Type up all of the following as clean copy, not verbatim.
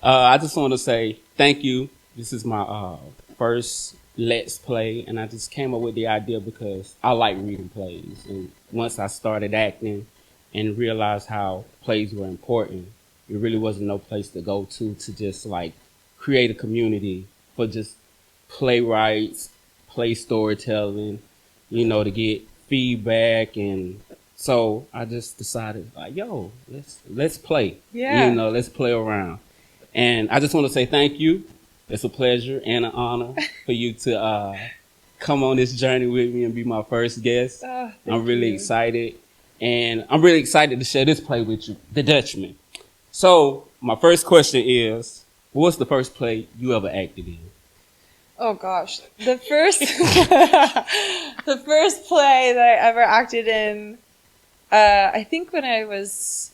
I just want to say thank you. This is my first Let's Play, and I just came up with the idea because I like reading plays. And once I started acting and realized how plays were important, it really wasn't no place to go to just like create a community for just playwrights, play storytelling, to get feedback. And so I just decided, like, yo, let's play. Yeah. Let's play around. And I just want to say thank you. It's a pleasure and an honor for you to come on this journey with me and be my first guest. I'm really excited. And I'm really excited to share this play with you, The Dutchman. So my first question is, what's the first play you ever acted in? Oh gosh, the first the first play that I ever acted in, I think when I was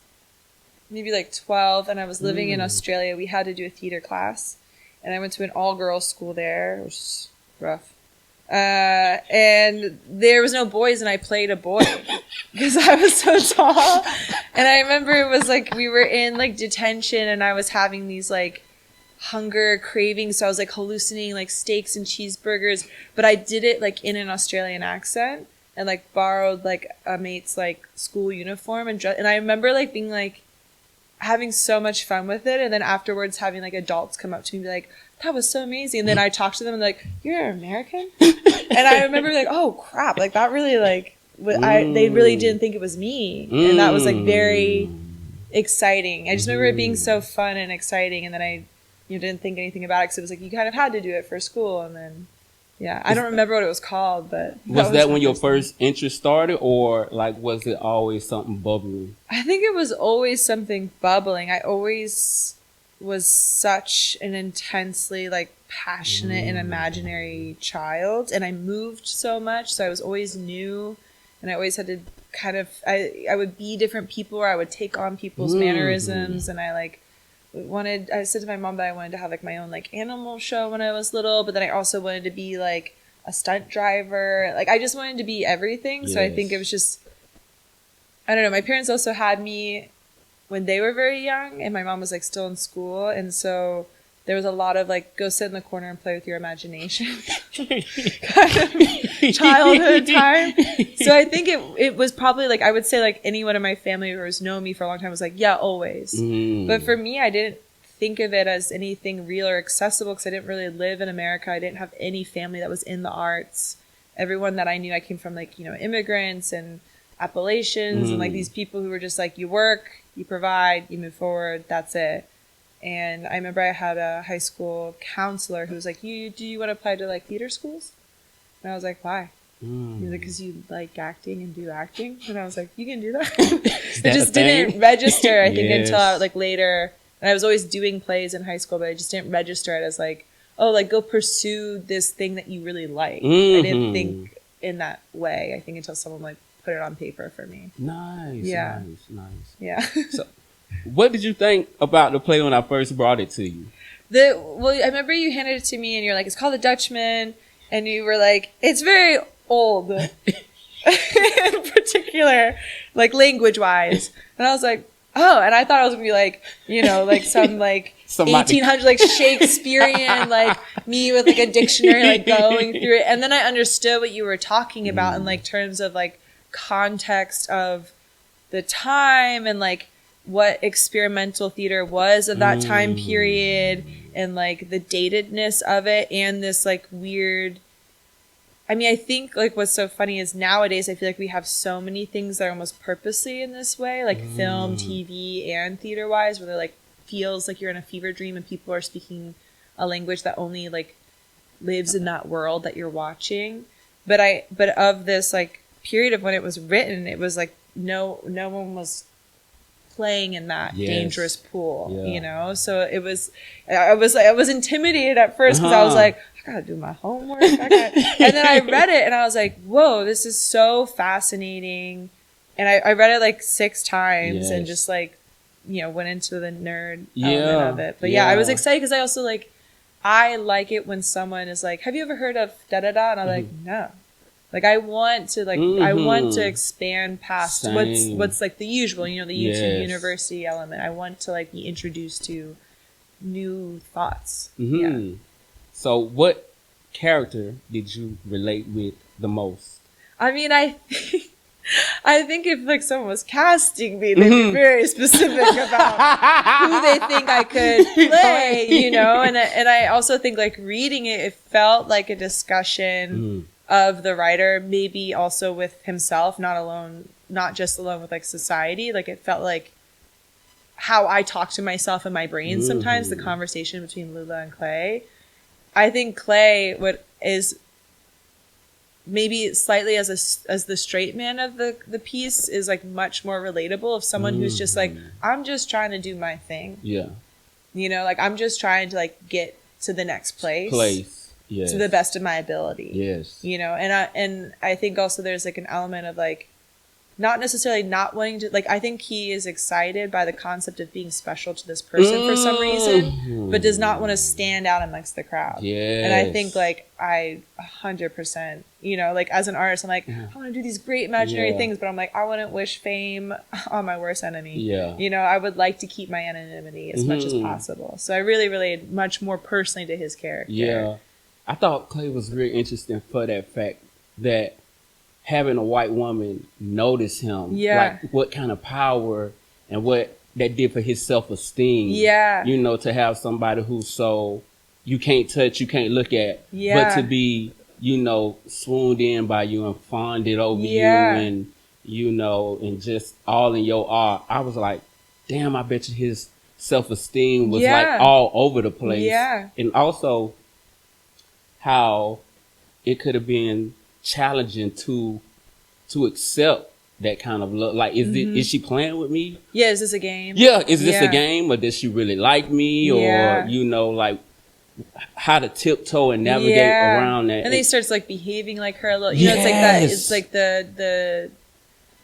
maybe like 12 and I was living in Australia, we had to do a theater class, and I went to an all-girls school there, which was rough. And there was no boys, and I played a boy because I was so tall. And I remember it was like we were in like detention, and I was having these like hunger cravings, so I was like hallucinating like steaks and cheeseburgers, but I did it like in an Australian accent and like borrowed like a mate's like school uniform and I remember like being like having so much fun with it, and then afterwards having like adults come up to me and be like, that was so amazing, and then I talked to them and like, you're American? And I remember like, oh crap, like that really like they really didn't think it was me, and that was like very exciting. I just remember it being so fun and exciting, and then I didn't think anything about it because it was like you kind of had to do it for school, and then I don't remember what it was called, but was that when your first interest started, or like was it always something bubbling? I think it was always something bubbling. I always was such an intensely like passionate and imaginary child, and I moved so much, so I was always new, and I always had to kind of I would be different people, or I would take on people's mannerisms, and I said to my mom that I wanted to have like my own like animal show when I was little, but then I also wanted to be like a stunt driver. Like I just wanted to be everything. Yes. So I think it was just, I don't know. My parents also had me when they were very young, and my mom was like still in school. And so there was a lot of like, go sit in the corner and play with your imagination kind of childhood time. So I think it was probably like, I would say like anyone in my family who has known me for a long time was like, yeah, always. But for me, I didn't think of it as anything real or accessible because I didn't really live in America. I didn't have any family that was in the arts. Everyone that I knew, I came from like, immigrants and Appalachians and like these people who were just like, you work, you provide, you move forward, that's it. And I remember I had a high school counselor who was like, do you want to apply to like theater schools? And I was like, why? He was like, because you like acting and do acting. And I was like, you can do that? It just didn't register, I think, until like later. And I was always doing plays in high school, but I just didn't register it as like, oh, like go pursue this thing that you really like. I didn't think in that way, I think, until someone like put it on paper for me. Nice. Yeah. So, what did you think about the play when I first brought it to you? Well, I remember you handed it to me and you're like, it's called The Dutchman. And you were like, it's very old in particular, like language wise. And I was like, oh, and I thought I was going to be like, like some like 1800 like Shakespearean, like me with like a dictionary, like going through it. And then I understood what you were talking about in like terms of like context of the time and like what experimental theater was at that time period, and like the datedness of it, and this like weird, I mean, I think like what's so funny is nowadays I feel like we have so many things that are almost purposely in this way, like film, TV, and theater wise, where they're like feels like you're in a fever dream and people are speaking a language that only like lives in that world that you're watching. But of this like period of when it was written, it was like no one was playing in that dangerous pool, so it was, I was intimidated at first because I was like, I gotta do my homework, and then I read it and I was like, whoa, this is so fascinating. And I read it like 6 times and just like went into the nerd element of it. But I was excited because I also like, I like it when someone is like, have you ever heard of da da da? And I'm like, no. Like I want to expand past what's like the usual, the YouTube university element. I want to like be introduced to new thoughts. Mm-hmm. Yeah. So what character did you relate with the most? I mean, I think if like someone was casting me, they'd be very specific about who they think I could play, you know. And I also think like reading it, it felt like a discussion of the writer, maybe also with himself, not just alone with like society. Like it felt like how I talk to myself in my brain sometimes. The conversation between Lula and Clay. I think Clay is maybe slightly as the straight man of the piece is like much more relatable of someone who's just like, I'm just trying to do my thing. Yeah. You know, like I'm just trying to like get to the next place. Yes. To the best of my ability. Yes. You know, and I think also there's like an element of like not necessarily not wanting to, like, I think he is excited by the concept of being special to this person for some reason, but does not want to stand out amongst the crowd. Yes. And I think, like, 100%, you know, like, as an artist, I'm like, I want to do these great imaginary things, but I'm like, I wouldn't wish fame on my worst enemy. Yeah. You know, I would like to keep my anonymity as much as possible. So I really related much more personally to his character. Yeah. I thought Clay was really interesting for that fact that having a white woman notice him, like what kind of power and what that did for his self-esteem. Yeah. You know, to have somebody who's so you can't touch, you can't look at, but to be, you know, swooned in by you and fonded over you and, you know, and just all in your art. I was like, damn, I bet you his self-esteem was like all over the place. Yeah. And also how it could have been challenging to accept that kind of love. Like, is she playing with me? Yeah, is this a game? Yeah, is this a game, or does she really like me? Or, you know, like how to tiptoe and navigate around that. And then he starts like behaving like her a little. You know, it's like that. It's like the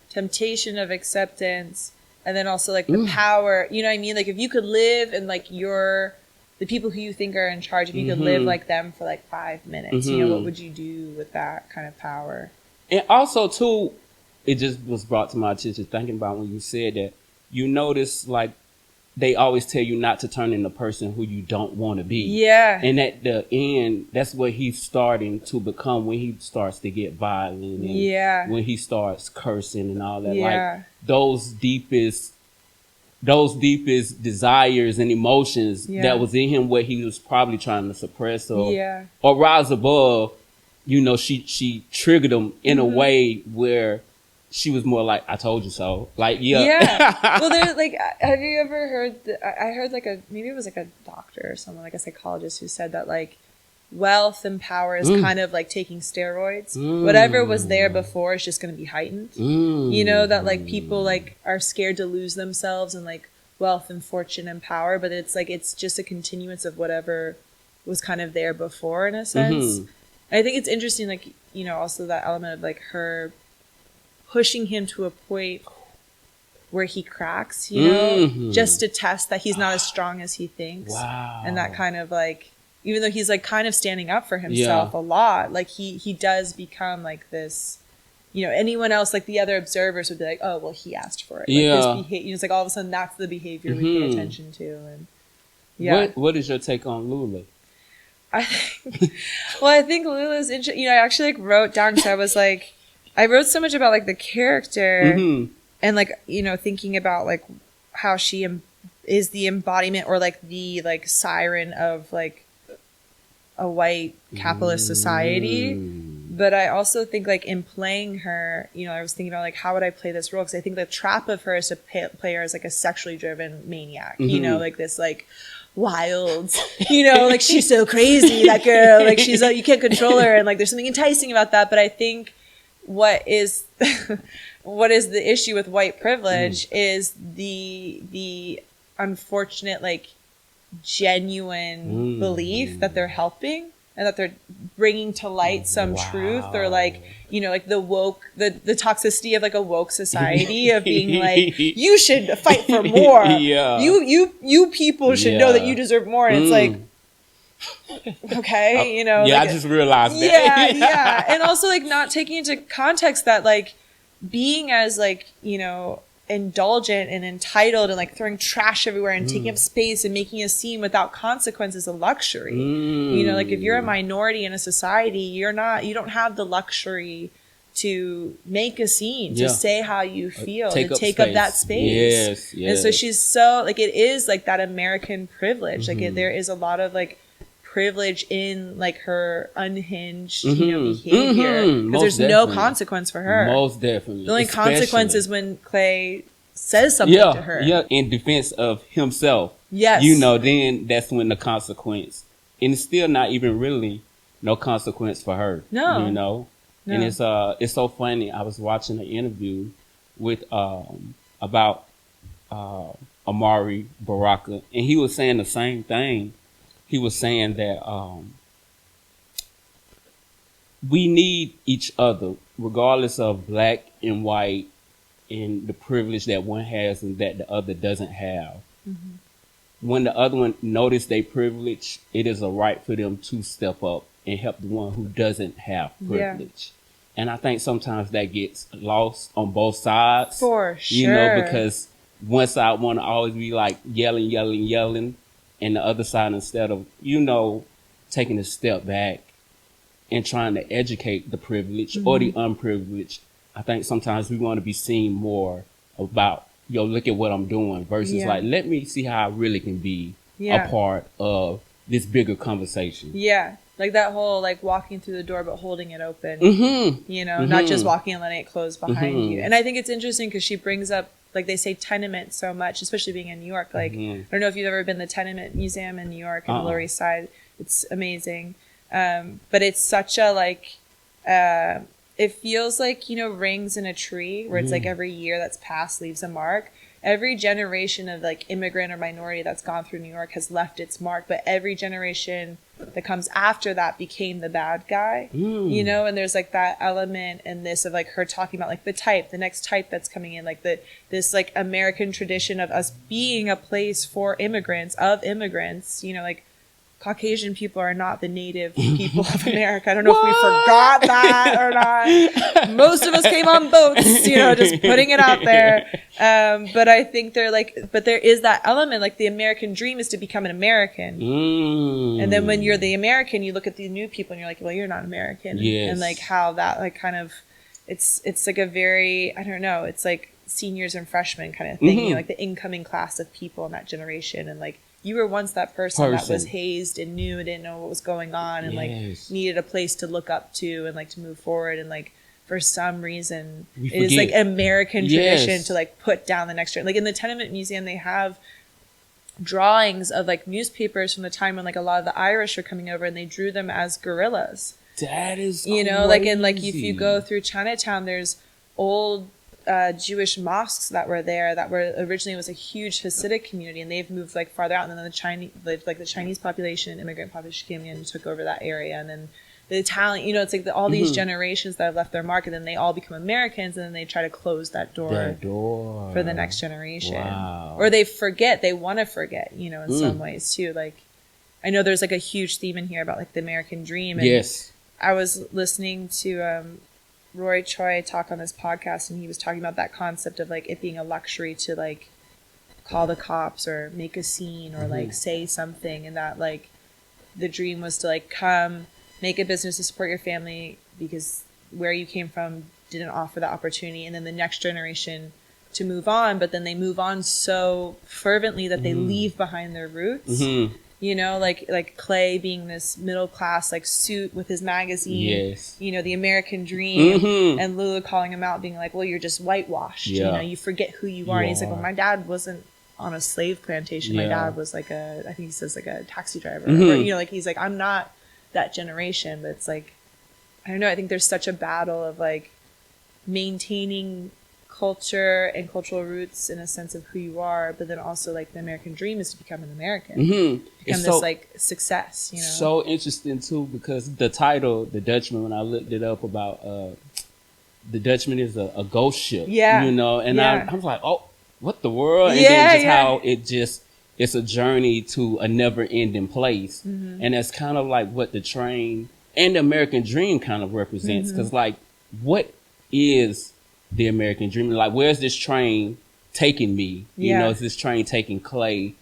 temptation of acceptance, and then also like the power. You know what I mean? Like if you could live and like the people who you think are in charge, if you could live like them for like 5 minutes, you know, what would you do with that kind of power? And also, too, it just was brought to my attention thinking about when you said that, you notice, like, they always tell you not to turn into the person who you don't want to be. Yeah. And at the end, that's what he's starting to become when he starts to get violent and when he starts cursing and all that. Like, those deepest desires and emotions that was in him, what he was probably trying to suppress or rise above, you know, she triggered him in a way where she was more like, I told you so. Like, well, there's like, have you ever heard, I heard like maybe it was like a doctor or someone, like a psychologist who said that like wealth and power is kind of like taking steroids. Whatever was there before is just going to be heightened. You know, that like people like are scared to lose themselves in like wealth and fortune and power, but it's like, it's just a continuance of whatever was kind of there before in a sense. And I think it's interesting, like, you know, also that element of like her pushing him to a point where he cracks, you know, just to test that he's not as strong as he thinks. Wow. And that kind of like, even though he's like kind of standing up for himself a lot, like he does become like this, you know, anyone else, like the other observers would be like, oh, well, he asked for it. Like this it's like all of a sudden that's the behavior we pay attention to. And what is your take on Lula? I think Lula's interesting. You know, I actually like wrote down, because I was like, I wrote so much about like the character and like, you know, thinking about like how she is the embodiment or like the like siren of like a white capitalist society. But I also think like in playing her, you know, I was thinking about like, how would I play this role? Because I think the trap of her is to play her as like a sexually driven maniac, you know, like this like wild, you know, like she's so crazy, that girl, like she's you can't control her, and like there's something enticing about that. But I think what is the issue with white privilege is the unfortunate like genuine belief that they're helping and that they're bringing to light some truth, or like, you know, like the woke, the toxicity of like a woke society of being like, you should fight for more. You people should know that you deserve more. And it's like, okay, you know. Yeah, like, I just realized that. Yeah. And also like not taking into context that like being as like, you know, indulgent and entitled and like throwing trash everywhere and taking up space and making a scene without consequence is a luxury. You know, like if you're a minority in a society, you don't have the luxury to make a scene, to say how you feel, to take up that space. Yes. And so she's so like, it is like that American privilege. Like there is a lot of like privilege in like her unhinged behavior, because there's no consequence for her. Most definitely. The only consequence is when Clay says something to her. In defense of himself. Yes. You know, then that's when the consequence, and it's still not even really no consequence for her. No. You know? No. And it's so funny. I was watching an interview with about Amari Baraka, and he was saying the same thing. He was saying that we need each other, regardless of black and white, and the privilege that one has and that the other doesn't have. When the other one notice their privilege, it is a right for them to step up and help the one who doesn't have privilege. And I think sometimes that gets lost on both sides. For sure. You know, because one side want to always be like yelling. And the other side, instead of, you know, taking a step back and trying to educate the privileged or the unprivileged, I think sometimes we want to be seen more about, yo, look at what I'm doing versus like, let me see how I really can be a part of this bigger conversation. Yeah. Like that whole, like walking through the door, but holding it open, you know, not just walking and letting it close behind you. And I think it's interesting because she brings up, like they say tenement so much, especially being in New York. Like, I don't know if you've ever been to the Tenement Museum in New York on the Lower East Side. It's amazing. But it's such a like, it feels like, you know, rings in a tree where it's like every year that's passed leaves a mark. Every generation of like immigrant or minority that's gone through New York has left its mark, but every generation that comes after that became the bad guy, you know, and there's like that element in this of like her talking about like the next type that's coming in, like this like American tradition of us being a place for immigrants, you know, like Caucasian people are not the native people of America. I don't know if we forgot that or not. Most of us came on boats, you know, just putting it out there. But I think but there is that element, like the American dream is to become an American. And then when you're the American, you look at the new people and you're like, well, you're not American. Yes. And like how that like kind of, it's like a very, I don't know, it's like seniors and freshmen kind of thing, you know, like the incoming class of people in that generation. And like, you were once that person that was hazed and knew, didn't know what was going on, and like needed a place to look up to and like to move forward. And like for some reason, it is like American tradition to like put down the next generation. Like in the Tenement Museum, they have drawings of like newspapers from the time when like a lot of the Irish were coming over, and they drew them as gorillas. That is, you know, like, and like if you go through Chinatown, there's old Jewish mosques that were there that were originally was a huge Hasidic community, and they've moved like farther out, and then the Chinese population, immigrant population came in and took over that area, and then the Italian, you know, it's like all these generations that have left their mark, and then they all become Americans, and then they try to close that door for the next generation. Or they want to forget, you know, in some ways too. Like, I know there's like a huge theme in here about like the American dream. And I was listening to Roy Choi talk on this podcast, and he was talking about that concept of like it being a luxury to like call the cops or make a scene or like say something, and that like the dream was to like come make a business to support your family because where you came from didn't offer that opportunity, and then the next generation to move on, but then they move on so fervently that they leave behind their roots. You know, like Clay being this middle class like suit with his magazine, you know, the American dream, and Lulu calling him out, being like, well, you're just whitewashed, you know, you forget who you are. And he's like, well, my dad wasn't on a slave plantation. My dad was like I think he says like a taxi driver, or, you know, like he's like, I'm not that generation. But it's like, I don't know, I think there's such a battle of like maintaining culture and cultural roots in a sense of who you are, but then also like the American dream is to become an American, become it's this like success, you know. So interesting too, because the title, the Dutchman, when I looked it up about the Dutchman is a ghost ship, you know, and I was like, oh, what the world? And then just how it's a journey to a never ending place, and that's kind of like what the train and the American dream kind of represents, because like what is the American dream? Like, where's this train taking me? You know, is this train taking Clay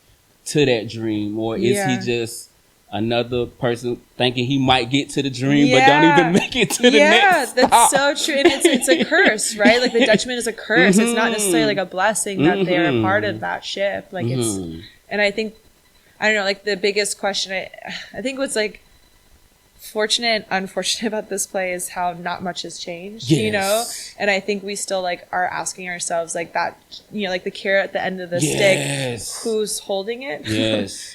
to that dream, or is he just another person thinking he might get to the dream but don't even make it to the next stop? That's so true. And it's a curse, right? Like the Dutchman is a curse. It's not necessarily like a blessing that they're a part of that ship. Like it's, and I think, I don't know, like the biggest question, I think what's like fortunate and unfortunate about this play is how not much has changed, you know? And I think we still like are asking ourselves like that, you know, like the carrot at the end of the stick, who's holding it?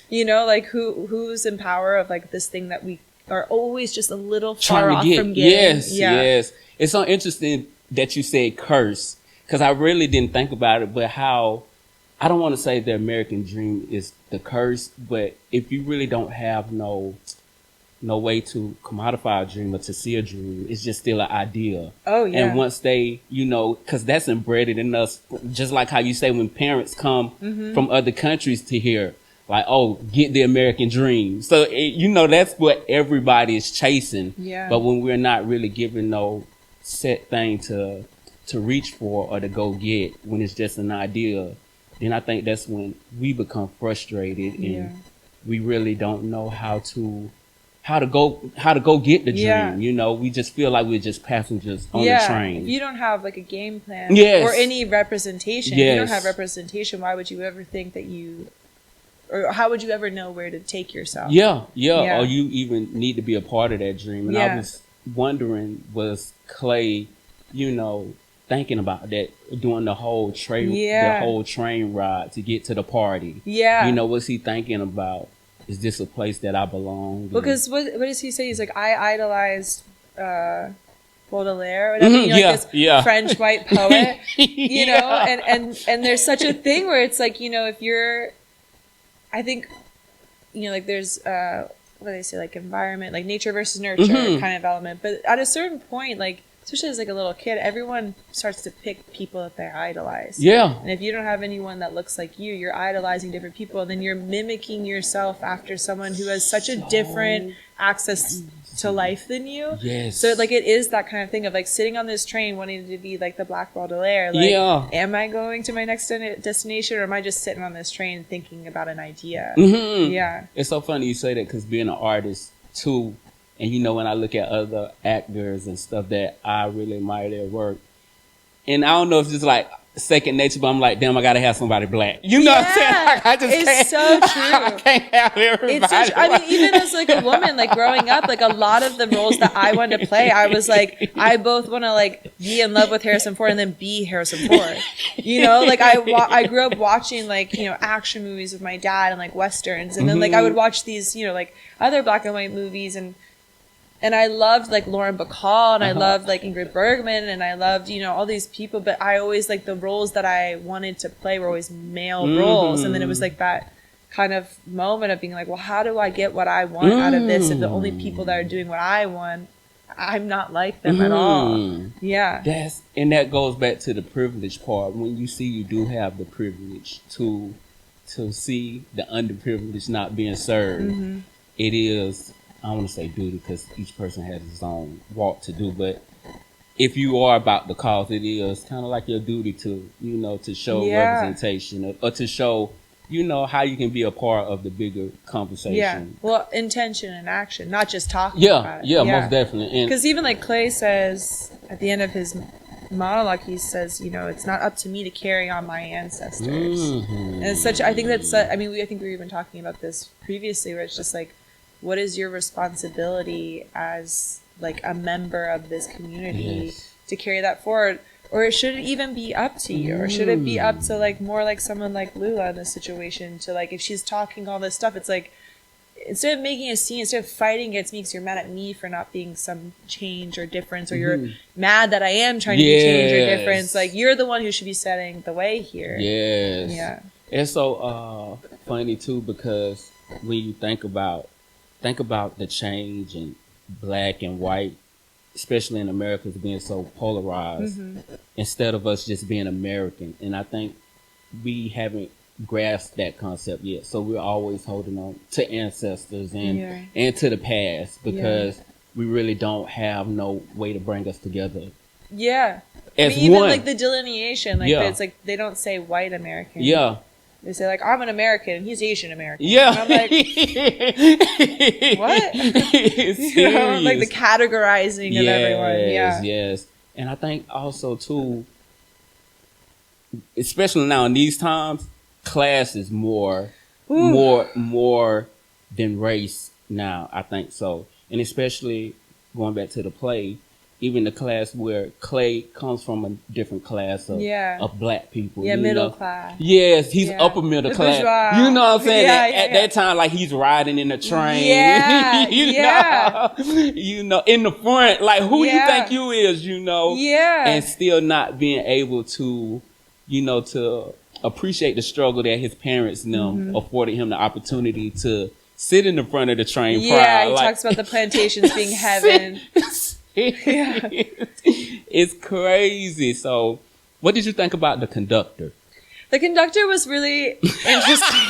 You know, like who's in power of like this thing that we are always just a little far off from getting. Yes. It's so interesting that you said curse, because I really didn't think about it, but how, I don't want to say the American dream is the curse, but if you really don't have no way to commodify a dream or to see a dream, it's just still an idea. Oh, yeah. And once they, you know, because that's embedded in us, just like how you say when parents come from other countries to hear, like, oh, get the American dream. So, you know, that's what everybody is chasing. Yeah. But when we're not really given no set thing to reach for or to go get, when it's just an idea, then I think that's when we become frustrated and we really don't know how to go get the dream. You know, we just feel like we're just passengers on the train. If you don't have like a game plan or any representation, if you don't have representation, why would you ever think that or how would you ever know where to take yourself? Or you even need to be a part of that dream. And I was wondering, was Clay, you know, thinking about that, doing the whole train ride to get to the party? You know, what's he thinking about? Is this a place that I belong? Because what does he say? He's like, I idolized Baudelaire, or whatever, you know, like this French white poet, you know, and there's such a thing where it's like, you know, if you're, I think, you know, like there's, what do they say, like environment, like nature versus nurture kind of element. But at a certain point, like, especially as like a little kid, everyone starts to pick people that they idolize. And if you don't have anyone that looks like you, you're idolizing different people, and then you're mimicking yourself after someone who has such a different access to life than you. So like it is that kind of thing of like sitting on this train wanting to be like the Black Baudelaire. Like, am I going to my next destination, or am I just sitting on this train thinking about an idea? It's so funny you say that, because being an artist too, and you know, when I look at other actors and stuff that I really admire their work, and I don't know if it's like second nature, but I'm like, damn, I gotta have somebody black. You know what I'm saying? Like, I just can't. So true. I can't have everybody. I mean, even as like a woman, like growing up, like a lot of the roles that I wanted to play, I was like, I both want to like be in love with Harrison Ford and then be Harrison Ford. You know, like I grew up watching like, you know, action movies with my dad and like westerns, and then like I would watch these, you know, like other black and white movies, and I loved like Lauren Bacall, and I loved like Ingrid Bergman, and I loved, you know, all these people, but I always like the roles that I wanted to play were always male roles. And then it was like that kind of moment of being like, well, how do I get what I want out of this if the only people that are doing what I want, I'm not like them at all? And that goes back to the privilege part. When you see you do have the privilege to see the underprivileged not being served, it is, I don't want to say duty, because each person has his own walk to do, but if you are about the cause, it is kind of like your duty to, you know, to show representation or to show, you know, how you can be a part of the bigger conversation. Well, intention and action, not just talking about it. Most definitely. Because even like Clay says at the end of his monologue, he says, you know, it's not up to me to carry on my ancestors. And it's such, I think that's, I mean, I think we were even talking about this previously, where it's just like, what is your responsibility as like a member of this community to carry that forward? Or should it even be up to you? Or should it be up to like more like someone like Lula in this situation to like, if she's talking all this stuff, it's like, instead of making a scene, instead of fighting against me because you're mad at me for not being some change or difference, or you're mad that I am trying to be change or difference, like you're the one who should be setting the way here. It's so funny too, because when you think about the change in black and white, especially in America, being so polarized, instead of us just being American. And I think we haven't grasped that concept yet. So we're always holding on to ancestors and to the past, because we really don't have no way to bring us together. as even one. like the delineation, like it's like they don't say white American. Yeah. They say like I'm an American and he's Asian American. Yeah. And I'm like, what? You know, like the categorizing of everyone. Yeah. Yes. And I think also too, especially now in these times, class is more than race now. I think so, and especially going back to the play, even the class where Clay comes from a different class of black people. Yeah, middle class. Yes, he's upper middle class. Bourgeois. You know what I'm saying? Yeah, at that time, like he's riding in the train. Yeah, you know, in the front, like who you think you is, you know? Yeah. And still not being able to, you know, to appreciate the struggle that his parents afforded him the opportunity to sit in the front of the train. Yeah, he talks about the plantations being heaven. It's crazy. So, what did you think about the conductor? The conductor was really interesting.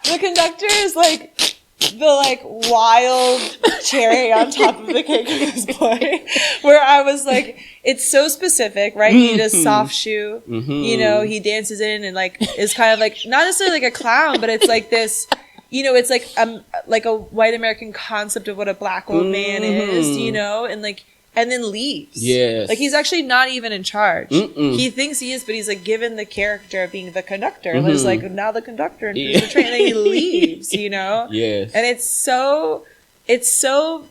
The conductor is like the like wild cherry on top of the cake of this play, where I was like, it's so specific, right? He does soft shoe, you know, he dances in and like is kind of like not necessarily like a clown, but it's like this. You know, it's like a white American concept of what a black old man is, you know, and like, and then leaves. Yes. Like he's actually not even in charge. He thinks he is, but he's like given the character of being the conductor. And he's like, now the conductor and the train, and then he leaves, you know? Yes. And it's so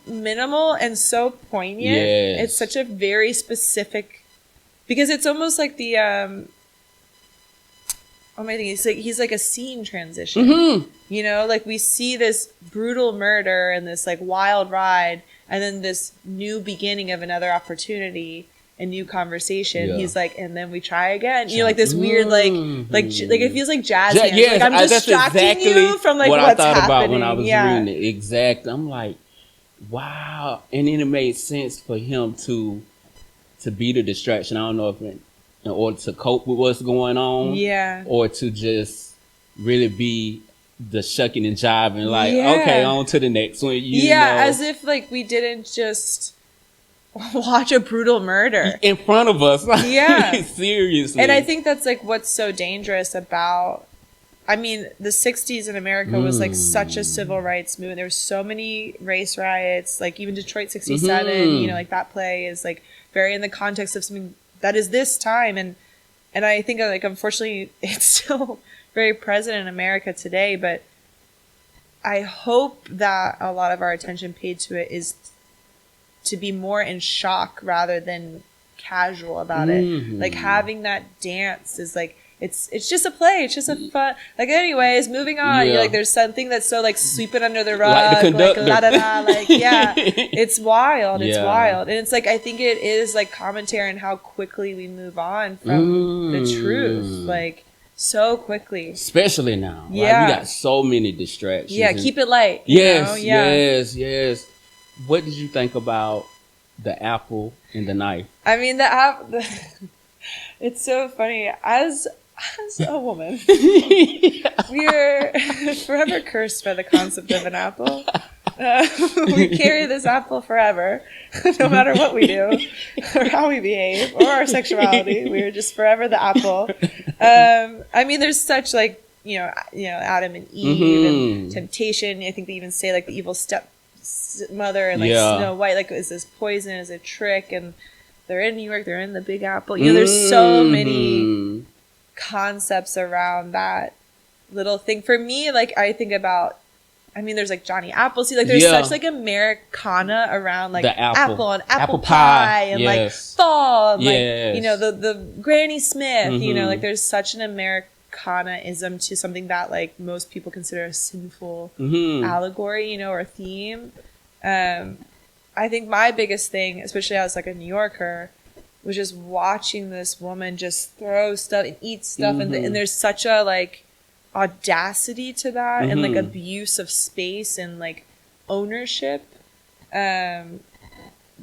minimal and so poignant. Yes. It's such a very specific, because it's almost like the, he's like a scene transition. You know, like we see this brutal murder and this like wild ride, and then this new beginning of another opportunity and new conversation. Yeah. He's like, and then we try again. You know, like this weird like it feels like jazz hands. Yes, like I'm distracting you from like what what's I thought happening. About when I was reading it. Exactly. I'm like, wow. And then it made sense for him to be the distraction. I don't know if in order to cope with what's going on, or to just really be the shucking and jiving, like, okay, on to the next one. You know? As if like we didn't just watch a brutal murder in front of us. Like, seriously. And I think that's like what's so dangerous about, I mean, the 60s in America was like such a civil rights movement. There were so many race riots, like even Detroit 67, you know, like that play is like very in the context of something that is this time. And I think like, unfortunately, it's still very present in America today, but I hope that a lot of our attention paid to it is to be more in shock rather than casual about it. Like having that dance is like, it's just a play. It's just a fun, like anyways, moving on. You're like, there's something that's so like sweeping under the rug, like the conductor. Like la da da, like it's wild. It's wild. And it's like, I think it is like commentary on how quickly we move on from the truth. Like, so quickly, especially now. Like, we got so many distractions. Keep it light. Yes. What did you think about the apple and the knife? I mean, it's so funny. As a woman, we are forever cursed by the concept of an apple. We carry this apple forever, no matter what we do, or how we behave, or our sexuality. We are just forever the apple. I mean, there's such like you know, Adam and Eve and temptation. I think they even say like the evil stepmother and like Snow White, like is this poison, is it trick? And they're in New York, they're in the Big Apple. You know, there's so many concepts around that little thing. For me, like I think about, I mean, there's like Johnny Appleseed. Like there's such like Americana around like the apple and apple pie and like fall and like, you know, the Granny Smith, you know, like there's such an Americanaism to something that like most people consider a sinful allegory, you know, or theme. I think my biggest thing, especially as like a New Yorker, was just watching this woman just throw stuff and eat stuff. And there's such a like audacity to that and like abuse of space and like ownership that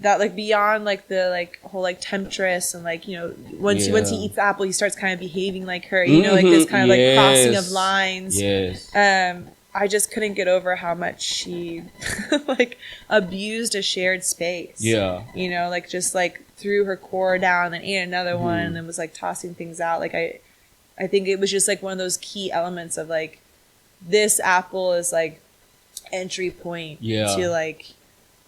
like beyond like the like whole like temptress and like, you know, once he eats the apple he starts kind of behaving like her, you know, like this kind of like crossing of lines. I just couldn't get over how much she like abused a shared space. Yeah. You know, like just like threw her core down and ate another one and then was like tossing things out. Like I think it was just like one of those key elements of like this apple is like entry point to like,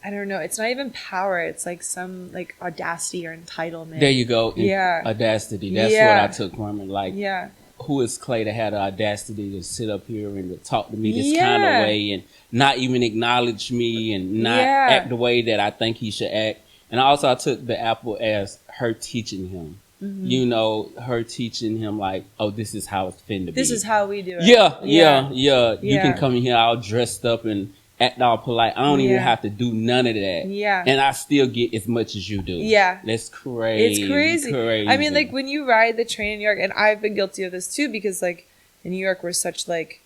I don't know, it's not even power, it's like some like audacity or entitlement. There you go. Yeah. Audacity. That's what I took from it. Like, yeah. Who is Clay to have the audacity to sit up here and to talk to me this kind of way and not even acknowledge me and not act the way that I think he should act. And also I took the apple as her teaching him. You know, her teaching him like, oh, this is how it's finna be. This is how we do it. Yeah. You can come in here all dressed up and act all polite. I don't even have to do none of that. Yeah. And I still get as much as you do. Yeah. That's crazy. It's crazy. I mean, like when you ride the train in New York, and I've been guilty of this too, because like in New York, we're such like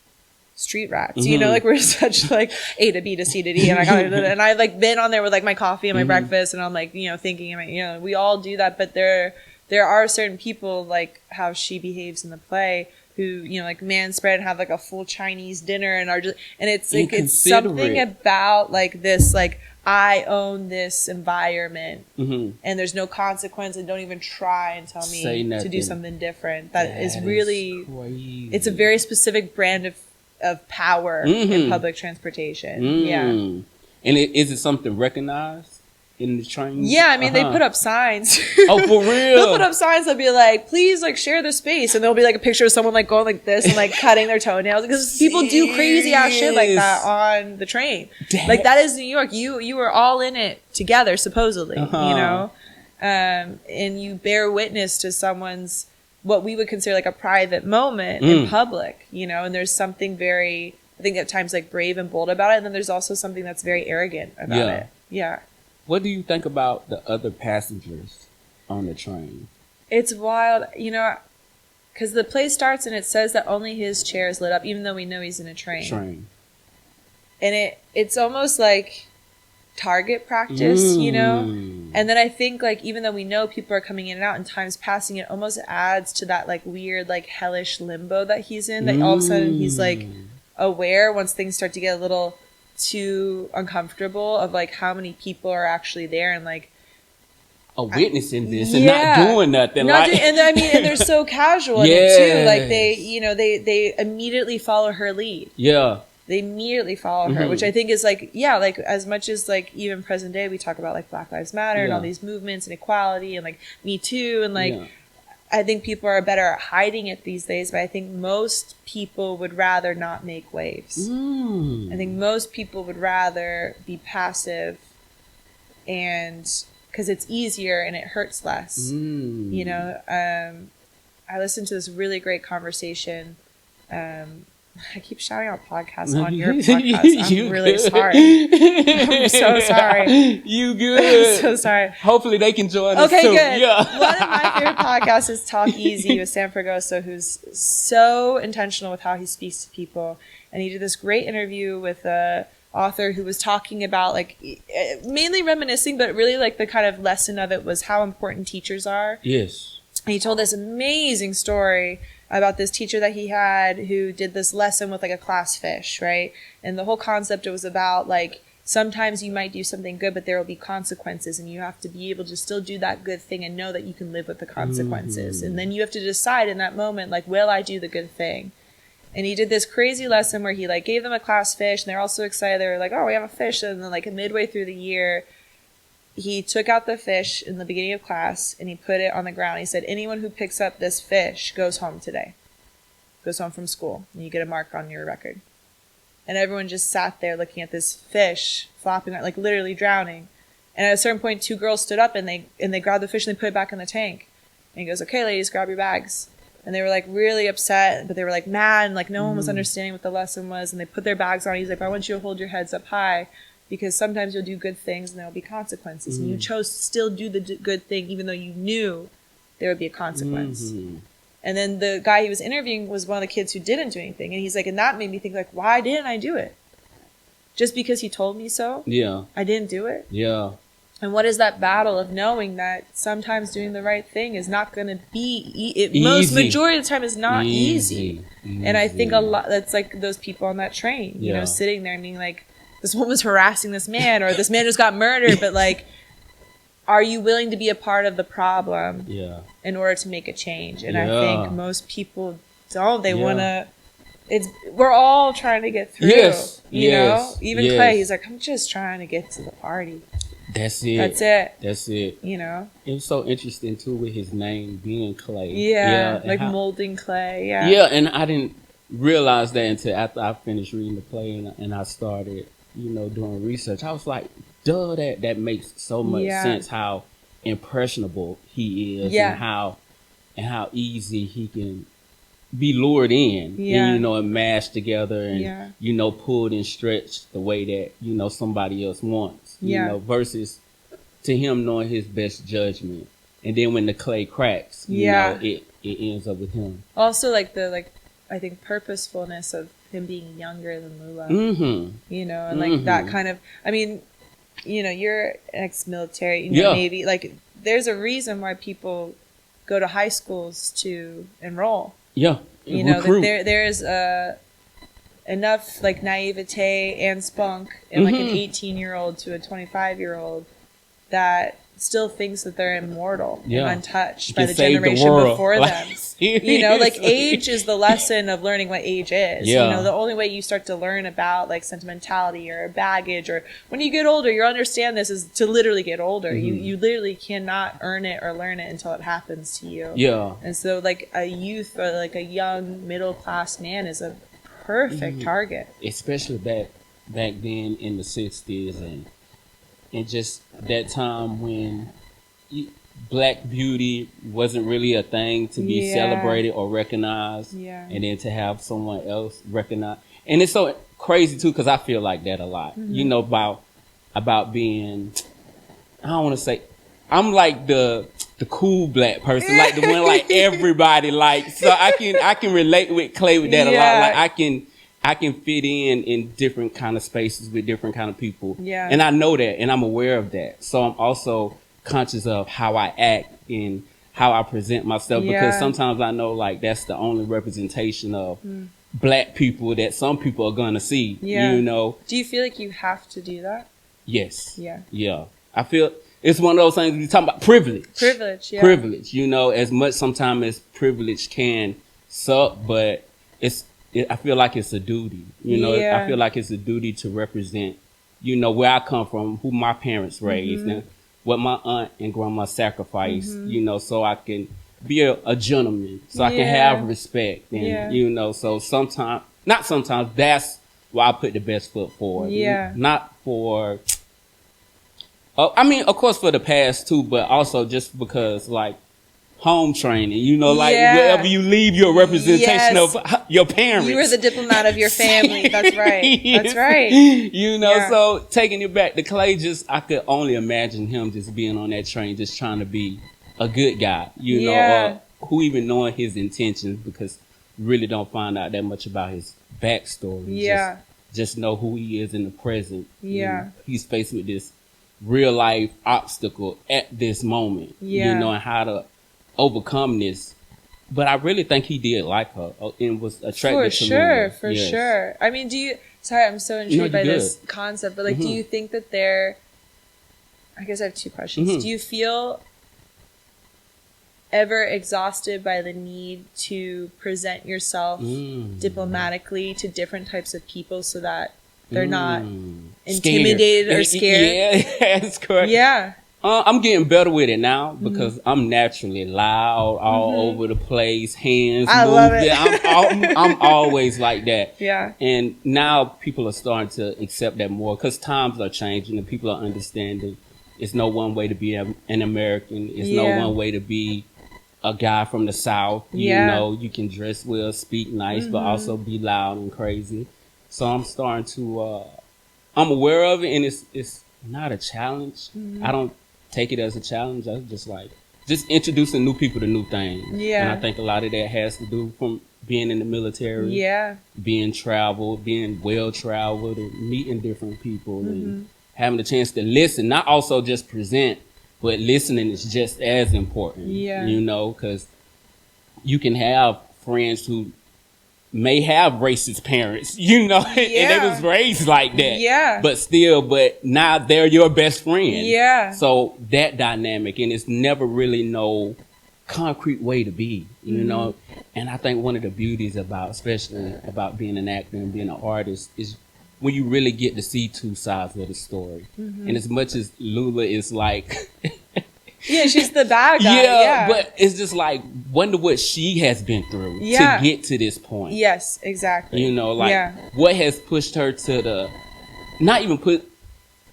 street rats, you know, like we're such like A to B to C to D. And and I've like been on there with like my coffee and my breakfast and I'm like, you know, thinking, you know, we all do that. But there are certain people like how she behaves in the play who, you know, like man spread and have like a full Chinese dinner and are just, and it's like, it's something about like this, like I own this environment and there's no consequence and don't even try and tell me to do something different. That is really, crazy. It's a very specific brand of power in public transportation. Yeah. And is it something recognized in the trains? Yeah, I mean, they put up signs. Oh, for real? They'll put up signs that'll be like, please, like, share the space. And there'll be, like, a picture of someone, like, going like this and, like, cutting their toenails. Because people do crazy-ass shit like that on the train. Like, that is New York. You were all in it together, supposedly, you know? And you bear witness to someone's, what we would consider, like, a private moment in public, you know? And there's something very, I think at times, like, brave and bold about it. And then there's also something that's very arrogant about it. Yeah. What do you think about the other passengers on the train? It's wild, you know, because the play starts and it says that only his chair is lit up, even though we know he's in a train. And it's almost like target practice, you know? And then I think, like, even though we know people are coming in and out and time's passing, it almost adds to that, like, weird, like, hellish limbo that he's in. That all of a sudden he's, like, aware once things start to get a little too uncomfortable of like how many people are actually there and like witnessing this and not doing nothing. And I mean, and they're so casual in it too. Like they, you know, they immediately follow her lead. Yeah. They immediately follow her, which I think is like, like as much as like even present day, we talk about like Black Lives Matter and all these movements and equality and like Me Too and like, I think people are better at hiding it these days, but I think most people would rather not make waves. I think most people would rather be passive, and because it's easier and it hurts less. You know, I listened to this really great conversation. I keep shouting out podcasts on your podcast. I'm really sorry. I'm so sorry. You good. I'm so sorry. Hopefully they can join us too. Okay, good. Yeah. One of my favorite podcasts is Talk Easy with Sam Fragoso, who's so intentional with how he speaks to people. And he did this great interview with a author who was talking about like mainly reminiscing, but really like the kind of lesson of it was how important teachers are. Yes. And he told this amazing story about this teacher that he had who did this lesson with like a class fish, right? And the whole concept was about like sometimes you might do something good, but there will be consequences, and you have to be able to still do that good thing and know that you can live with the consequences. And then you have to decide in that moment, like, will I do the good thing? And he did this crazy lesson where he like gave them a class fish, and they're all so excited. They were like, oh, we have a fish. And then like midway through the year, he took out the fish in the beginning of class and he put it on the ground. He said, anyone who picks up this fish goes home today, goes home from school, and you get a mark on your record. And everyone just sat there looking at this fish flopping, like literally drowning. And at a certain point, two girls stood up and they grabbed the fish and they put it back in the tank. And he goes, okay, ladies, grab your bags. And they were like really upset, but they were like mad, and like no one was understanding what the lesson was. And they put their bags on. He's like, I want you to hold your heads up high, because sometimes you'll do good things and there will be consequences. And you chose to still do the good thing even though you knew there would be a consequence. And then the guy he was interviewing was one of the kids who didn't do anything. And he's like, and that made me think like, why didn't I do it? Just because he told me so? Yeah. I didn't do it? Yeah. And what is that battle of knowing that sometimes doing the right thing is not going to be majority of the time is not easy. And I think a lot, that's like those people on that train, you know, sitting there and being like, this woman's harassing this man, or this man just got murdered, but like, are you willing to be a part of the problem in order to make a change? And I think most people don't. They want to, we're all trying to get through, you know? Even Clay, he's like, I'm just trying to get to the party. That's it. That's it. That's it. You know? It was so interesting, too, with his name being Clay. Yeah, like molding clay, Yeah, and I didn't realize that until after I finished reading the play and I started, you know, doing research. I was like, duh, that makes so much sense, how impressionable he is and how easy he can be lured in and, you know, and mashed together and, you know, pulled and stretched the way that, you know, somebody else wants, you know, versus to him knowing his best judgment. And then when the clay cracks, you know, it ends up with him. Also, I think purposefulness of him being younger than Lula, you know, and like that kind of, I mean, you know, you're ex-military, you know, Navy, like there's a reason why people go to high schools to enroll. Yeah. You know, that there's enough like naivete and spunk in like an 18-year-old to a 25-year-old that still thinks that they're immortal and untouched by the generation before them. You know, like age is the lesson of learning what age is. You know, the only way you start to learn about like sentimentality or baggage, or when you get older, you understand this, is to literally get older. You literally cannot earn it or learn it until it happens to you. Yeah. And so like a youth or like a young middle class man is a perfect target. Especially back then in the 60s and just that time when Black beauty wasn't really a thing to be celebrated or recognized, and then to have someone else recognize. And it's so crazy too, because I feel like that a lot. You know, about being, I don't want to say, I'm like the cool Black person, like the one like everybody likes. So I can relate with Clay with that a lot. Like I can fit in different kind of spaces with different kind of people. Yeah. And I know that, and I'm aware of that. So I'm also conscious of how I act and how I present myself, because sometimes I know like that's the only representation of Black people that some people are gonna see. You know. Do you feel like you have to do that? Yes. Yeah. Yeah. I feel it's one of those things we talking about privilege. Privilege. Yeah. Privilege. You know, as much sometimes as privilege can suck, but I feel like it's a duty. You know, I feel like it's a duty to represent, you know, where I come from, who my parents raised, and what my aunt and grandma sacrificed, you know, so I can be a gentleman, so I can have respect. And, you know, so not sometimes, that's why I put the best foot forward. Yeah. Not for, I mean, of course for the past too, but also just because like, home training, you know, like wherever you leave, your representation of your parents. You were the diplomat of your family. That's right. That's right. You know, so taking it back to Clay, I could only imagine him just being on that train, just trying to be a good guy, you know, or who even knowing his intentions, because really don't find out that much about his backstory. Yeah. Just know who he is in the present. Yeah. He's faced with this real life obstacle at this moment, you know, and how to overcome this. But I really think he did like her and was attracted to her. For sure. I mean, sorry, I'm so intrigued by this concept, but like, do you think that I guess I have two questions. Do you feel ever exhausted by the need to present yourself diplomatically to different types of people so that they're not intimidated or scared? Yeah, that's correct. Yeah. I'm getting better with it now because I'm naturally loud, all over the place, hands moving. Love it. I'm always like that. Yeah. And now people are starting to accept that more because times are changing and people are understanding. It's no one way to be an American. It's no one way to be a guy from the South. You know, you can dress well, speak nice, but also be loud and crazy. So I'm starting to, I'm aware of it, and it's not a challenge. I don't take it as a challenge. I just introducing new people to new things. Yeah. And I think a lot of that has to do from being in the military. Yeah. Being well traveled and meeting different people and having the chance to listen, not also just present, but listening is just as important. Yeah. You know, because you can have friends who may have racist parents, you know, and they was raised like that. Yeah. But now they're your best friend. Yeah. So that dynamic, and it's never really no concrete way to be, you know. And I think one of the beauties especially about being an actor and being an artist, is when you really get to see two sides of the story. And as much as Lula is like yeah, she's the bad guy. Yeah, but it's just like, wonder what she has been through to get to this point. Yes, exactly. You know, like what has pushed her to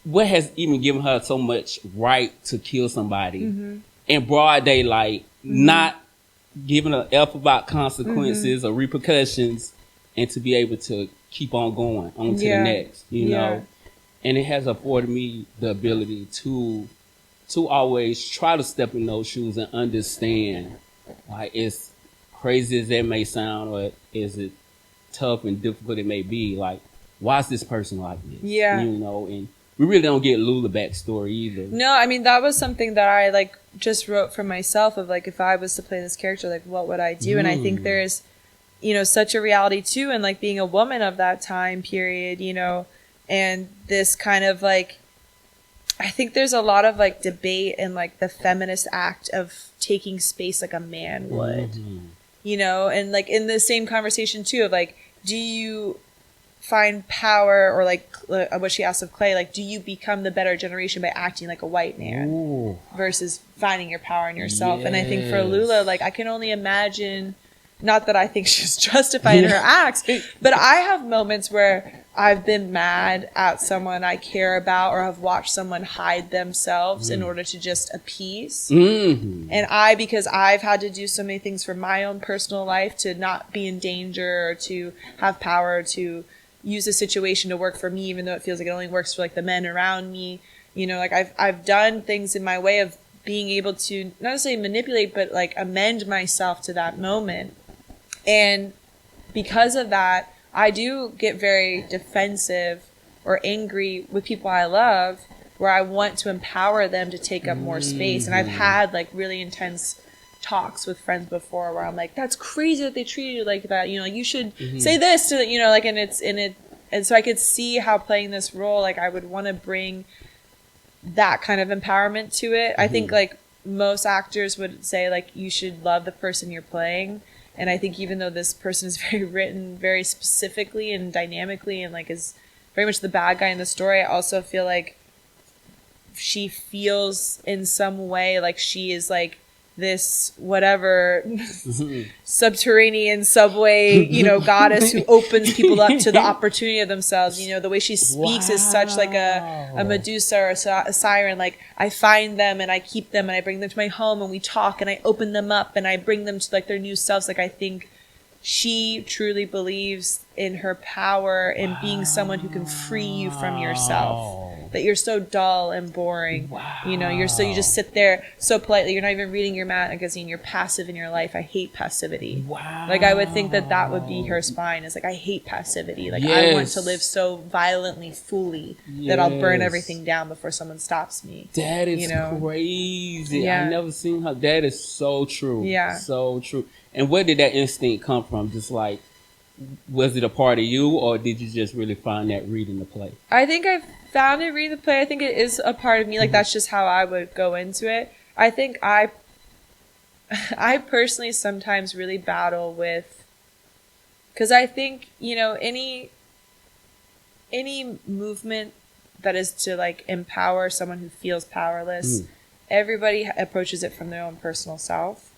what has even given her so much right to kill somebody in broad daylight, not giving an F about consequences or repercussions, and to be able to keep on going on to the next, you know. And it has afforded me the ability to always try to step in those shoes and understand, like, as crazy as that may sound, or is it tough and difficult it may be, like, why is this person like this? Yeah. You know, and we really don't get Lula backstory either. No, I mean, that was something that I, like, just wrote for myself of, like, if I was to play this character, like, what would I do? And I think there's, you know, such a reality, too, and, like, being a woman of that time period, you know, and this kind of, like, I think there's a lot of, like, debate and, like, the feminist act of taking space like a man would, you know, and, like, in the same conversation, too, of, like, do you find power, or, like, what she asked of Clay, like, do you become the better generation by acting like a white man versus finding your power in yourself? And I think for Lula, like, I can only imagine, not that I think she's justified in her acts, but I have moments where I've been mad at someone I care about, or have watched someone hide themselves in order to just appease. And because I've had to do so many things for my own personal life to not be in danger, or to have power, to use a situation to work for me, even though it feels like it only works for, like, the men around me. You know, like, I've done things in my way of being able to not necessarily manipulate, but, like, amend myself to that moment. And because of that, I do get very defensive or angry with people I love, where I want to empower them to take up more space. And I've had, like, really intense talks with friends before where I'm like, that's crazy that they treated you like that. You know, like, you should say this to, you know, like, and so I could see how playing this role, like, I would want to bring that kind of empowerment to it. I think, like, most actors would say, like, you should love the person you're playing. And I think even though this person is written very specifically and dynamically, and, like, is very much the bad guy in the story, I also feel like she feels in some way like she is, like, this whatever subterranean subway, you know, goddess who opens people up to the opportunity of themselves. You know, the way she speaks is such like a Medusa or a siren. Like, I find them and I keep them and I bring them to my home and we talk and I open them up and I bring them to, like, their new selves. Like, I think she truly believes in her power in being someone who can free you from yourself. That you're so dull and boring. You know, you just sit there so politely. You're not even reading your magazine. You're passive in your life. I hate passivity. Like, I would think that would be her spine. Is like, I hate passivity. Like, I want to live so violently, fully that I'll burn everything down before someone stops me. That is crazy. I never seen her. That is so true. Yeah, so true. And where did that instinct come from? Just like, was it a part of you, or did you just really find that reading the play? I think I found it reading the play. I think it is a part of me. Like, that's just how I would go into it. I think I personally sometimes really battle with, because I think, you know, any movement that is to, like, empower someone who feels powerless, everybody approaches it from their own personal self.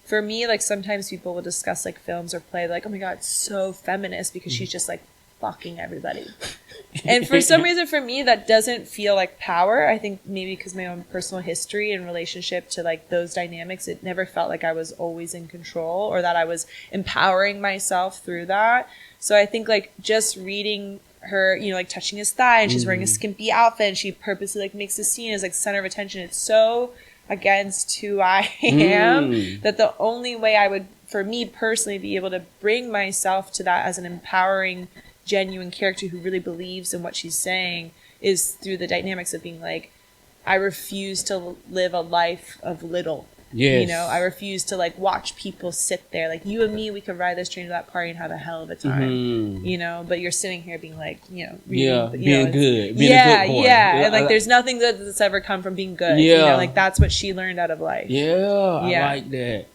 For me, like, sometimes people will discuss, like, films or play, like, oh my God, it's so feminist because she's just, like, fucking everybody. And for some reason, for me, that doesn't feel like power. I think maybe because my own personal history and relationship to, like, those dynamics, it never felt like I was always in control or that I was empowering myself through that. So I think, like, just reading her, you know, like, touching his thigh and she's wearing a skimpy outfit and she purposely, like, makes the scene as, like, center of attention. It's so against who I am that the only way I would, for me personally, be able to bring myself to that as an empowering, genuine character who really believes in what she's saying is through the dynamics of being like, I refuse to live a life of little. Yes. You know, I refuse to like watch people sit there. Like you and me, we could ride this train to that party and have a hell of a time. Mm-hmm. You know, but you're sitting here being like, you know, Yeah, you being know, good. Being yeah, a good boy. yeah. And like there's nothing good that's ever come from being good. Yeah. You know, like that's what she learned out of life. Yeah, I Yeah. like that.